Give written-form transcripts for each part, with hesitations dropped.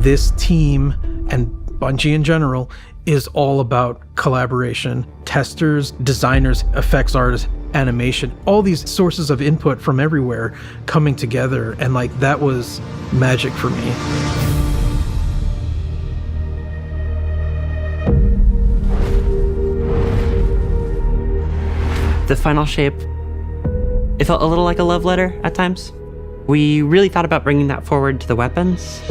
this team and Bungie in general is all about collaboration. Testers, designers, effects artists, animation, all these sources of input from everywhere coming together, and like that was magic for me. The final shape, it felt a little like a love letter at times. We really thought about bringing that forward to the weapons.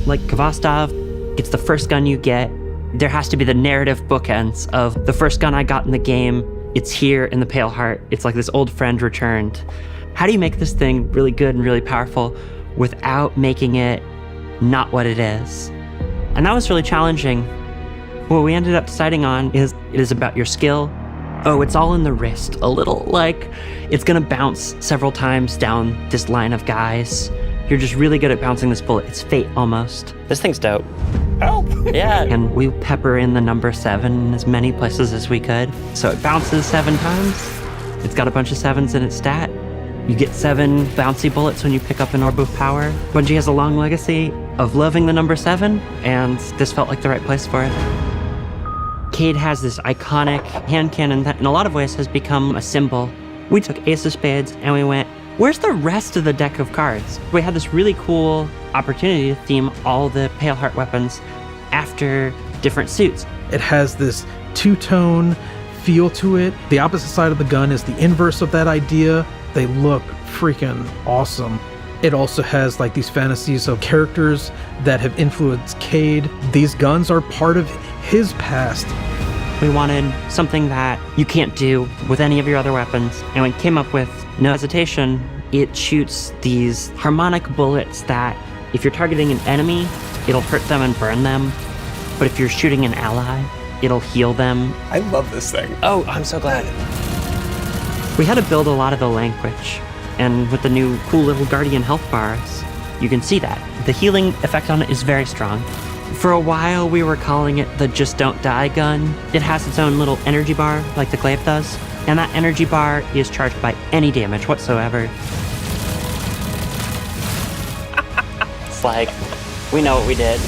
Like Kvostov, it's the first gun you get. There has to be the narrative bookends of the first gun I got in the game. It's here in the Pale Heart. It's like this old friend returned. How do you make this thing really good and really powerful without making it not what it is? And that was really challenging. What we ended up deciding on is it is about your skill. Oh, it's all in the wrist. A little like it's gonna bounce several times down this line of guys. You're just really good at bouncing this bullet. It's fate almost. This thing's dope. Help! Yeah. And we pepper in the number 7 in as many places as we could. So it bounces 7 times. It's got a bunch of 7s in its stat. You get 7 bouncy bullets when you pick up an Orb of Power. Bungie has a long legacy of loving the number 7, and this felt like the right place for it. Cade has this iconic hand cannon that in a lot of ways has become a symbol. We took Ace of Spades and we went, where's the rest of the deck of cards? We had this really cool opportunity to theme all the Pale Heart weapons after different suits. It has this two-tone feel to it. The opposite side of the gun is the inverse of that idea. They look freaking awesome. It also has like these fantasies of characters that have influenced Cade. These guns are part of his past. We wanted something that you can't do with any of your other weapons, and we came up with no hesitation. It shoots these harmonic bullets that if you're targeting an enemy, it'll hurt them and burn them. But if you're shooting an ally, it'll heal them. I love this thing. Oh, I'm so glad. We had to build a lot of the language, and with the new cool little Guardian health bars, you can see that. The healing effect on it is very strong. For a while, we were calling it the Just Don't Die gun. It has its own little energy bar, like the glaive does, and that energy bar is charged by any damage whatsoever. It's like, we know what we did.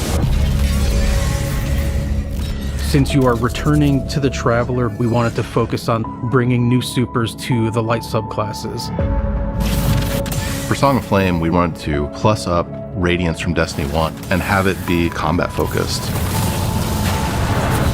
Since you are returning to the Traveler, we wanted to focus on bringing new supers to the light subclasses. For Song of Flame, we wanted to plus up Radiance from Destiny 1 and have it be combat focused.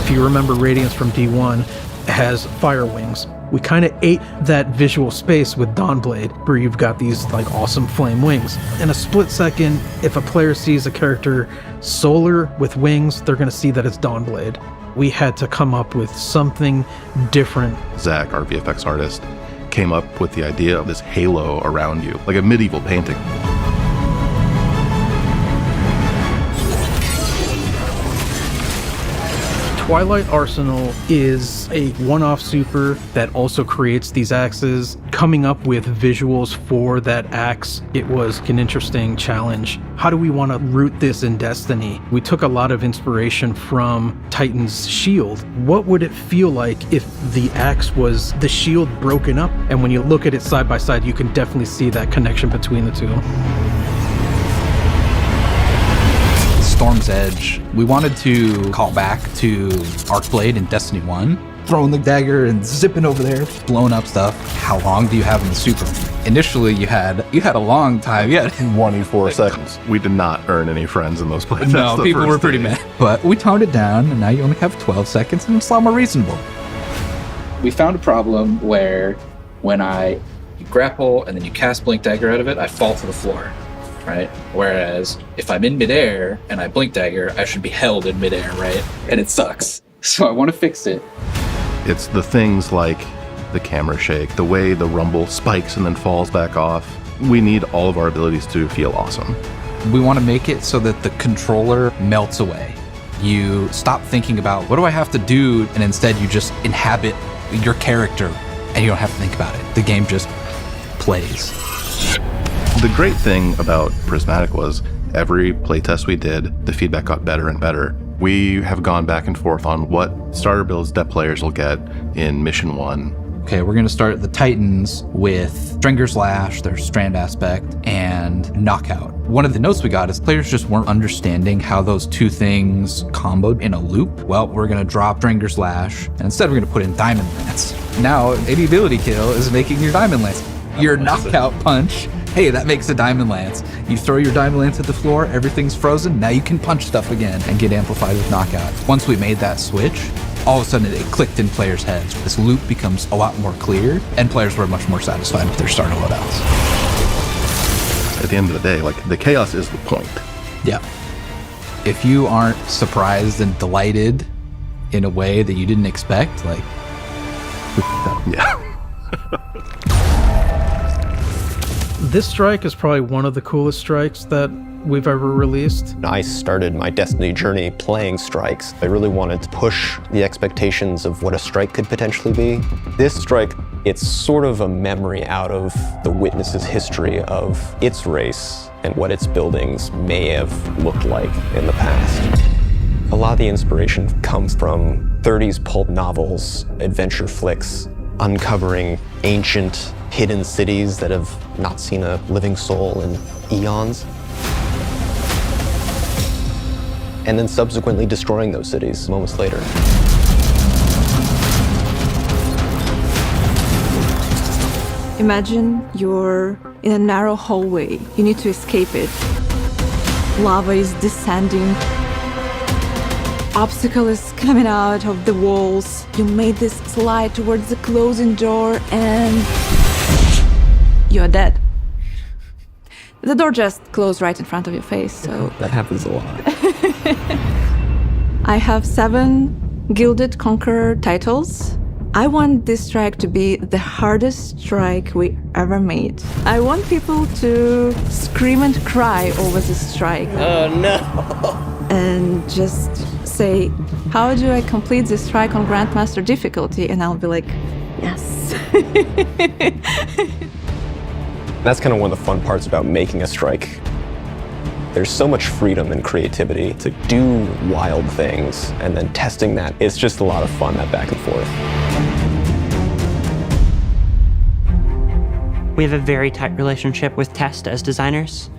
If you remember, Radiance from D1 has fire wings. We kind of ate that visual space with Dawnblade, where you've got these like awesome flame wings. In a split second, if a player sees a character solar with wings, they're going to see that it's Dawnblade. We had to come up with something different. Zach, our VFX artist, came up with the idea of this halo around you, like a medieval painting. Twilight Arsenal is a one-off super that also creates these axes. Coming up with visuals for that axe, it was an interesting challenge. How do we want to root this in Destiny? We took a lot of inspiration from Titan's shield. What would it feel like if the axe was the shield broken up? And when you look at it side by side, you can definitely see that connection between the two. Storm's Edge. We wanted to call back to Arcblade in Destiny 1, throwing the dagger and zipping over there, blowing up stuff. How long do you have in the super? Initially, you had a long time. Yeah, 24 seconds. We did not earn any friends in those places. No, people were pretty mad. But we toned it down, and now you only have 12 seconds, and it's a lot more reasonable. We found a problem where when you grapple and then you cast Blink Dagger out of it, I fall to the floor. Right? Whereas if I'm in midair and I blink dagger, I should be held in midair, right? And it sucks. So I want to fix it. It's the things like the camera shake, the way the rumble spikes and then falls back off. We need all of our abilities to feel awesome. We want to make it so that the controller melts away. You stop thinking about what do I have to do, and instead you just inhabit your character and you don't have to think about it. The game just plays. The great thing about Prismatic was every playtest we did, the feedback got better and better. We have gone back and forth on what starter builds that players will get in Mission 1 Okay, we're going to start the Titans with Stringer's Lash, their strand aspect, and Knockout. One of the notes we got is players just weren't understanding how those two things comboed in a loop. Well, we're going to drop Stringer's Lash, and instead we're going to put in Diamond Lance. Now, any ability kill is making your Diamond Lance. Your Knockout punch, hey, that makes a Diamond Lance. You throw your Diamond Lance at the floor, everything's frozen, now you can punch stuff again and get amplified with Knockout. Once we made that switch, all of a sudden it clicked in players' heads. This loop becomes a lot more clear, and players were much more satisfied with their starter loadouts. At the end of the day, like, the chaos is the point. Yeah. If you aren't surprised and delighted in a way that you didn't expect, like, Yeah. This strike is probably one of the coolest strikes that we've ever released. I started my Destiny journey playing strikes. I really wanted to push the expectations of what a strike could potentially be. This strike, it's sort of a memory out of the Witness's history of its race and what its buildings may have looked like in the past. A lot of the inspiration comes from 30s pulp novels, adventure flicks, uncovering ancient, hidden cities that have not seen a living soul in eons. And then subsequently destroying those cities moments later. Imagine you're in a narrow hallway. You need to escape it. Lava is descending. Obstacle is coming out of the walls. You made this slide towards the closing door and you're dead. The door just closed right in front of your face, so... That happens a lot. I have 7 Gilded Conqueror titles. I want this strike to be the hardest strike we ever made. I want people to scream and cry over this strike. Oh no! And just say, how do I complete this strike on Grandmaster difficulty? And I'll be like, yes. That's kind of one of the fun parts about making a strike. There's so much freedom and creativity to do wild things, and then testing that. It's just a lot of fun, that back and forth. We have a very tight relationship with Test as designers,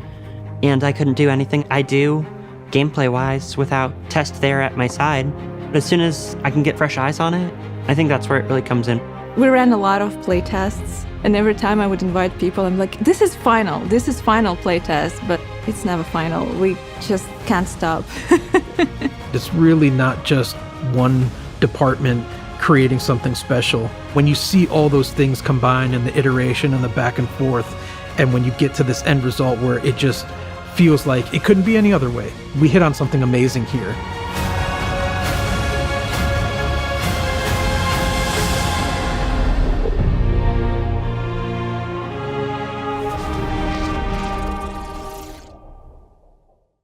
and I couldn't do anything I do gameplay-wise without Test there at my side. But as soon as I can get fresh eyes on it, I think that's where it really comes in. We ran a lot of play tests, and every time I would invite people, I'm like, this is final play test, but it's never final. We just can't stop. It's really not just one department creating something special. When you see all those things combined in the iteration and the back and forth, and when you get to this end result where it just feels like it couldn't be any other way, we hit on something amazing here.